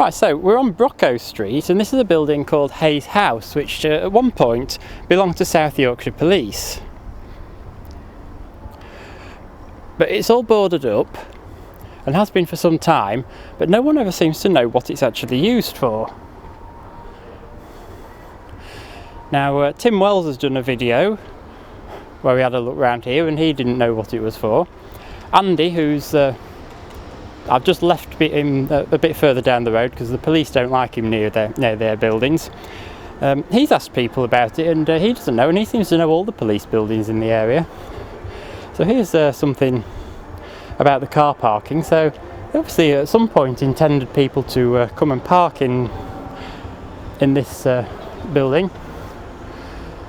Right, so we're on Brocco Street, and this is a building called Hayes House, which at one point belonged to South Yorkshire Police. But it's all boarded up, and has been for some time, but no one ever seems to know what it's actually used for. Now, Tim Wells has done a video where we had a look around here, and he didn't know what it was for. Andy, who's I've just left him a bit further down the road because the police don't like him near their buildings. He's asked people about it, and he doesn't know, and he seems to know all the police buildings in the area. So here's something about the car parking. So obviously at some point intended people to come and park in this building.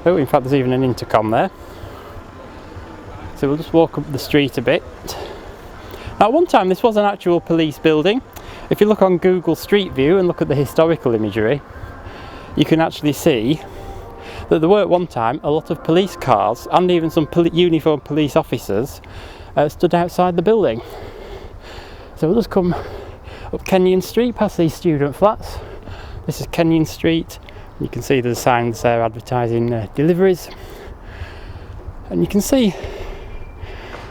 Oh, in fact there's even an intercom there. So we'll just walk up the street a bit. Now, at one time this was an actual police building. If you look on Google Street View and look at the historical imagery, you can actually see that there were at one time a lot of police cars and even some uniformed police officers stood outside the building. So we'll just come up Kenyon Street past these student flats. This is Kenyon Street. You can see there's signs there advertising deliveries, and you can see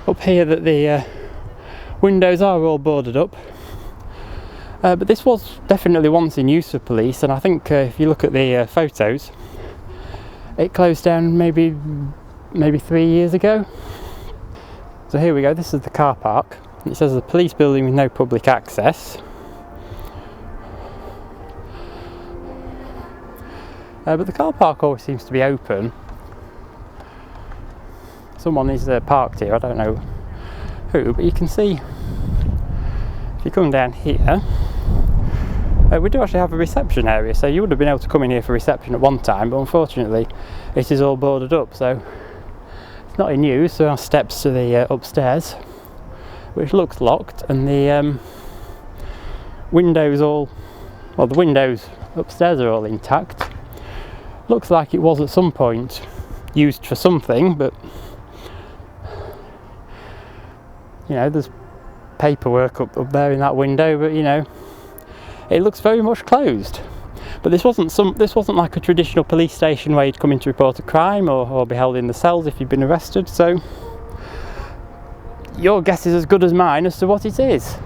up here that the windows are all boarded up, but this was definitely once in use for police, and I think if you look at the photos, it closed down maybe 3 years ago. So here we go, this is the car park. It says the police building with no public access. But the car park always seems to be open. Someone is parked here, I don't know who, but you can see if you come down here, we do actually have a reception area, so you would have been able to come in here for reception at one time, but unfortunately it is all boarded up, so it's not in use. There are steps to the upstairs, which looks locked, and the windows the windows upstairs are all intact. Looks like it was at some point used for something, but you know, there's paperwork up there in that window, but you know, it looks very much closed. But this wasn't like a traditional police station where you'd come in to report a crime or be held in the cells if you'd been arrested. So your guess is as good as mine as to what it is.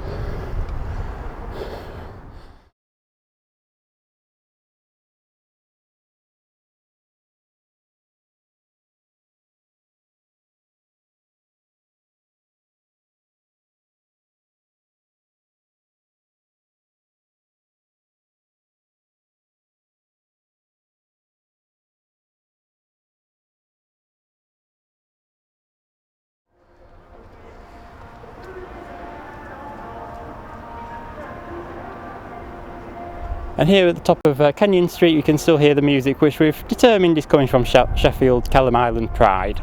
And here at the top of Kenyon Street you can still hear the music, which we've determined is coming from Sheffield, Kelham Island Pride.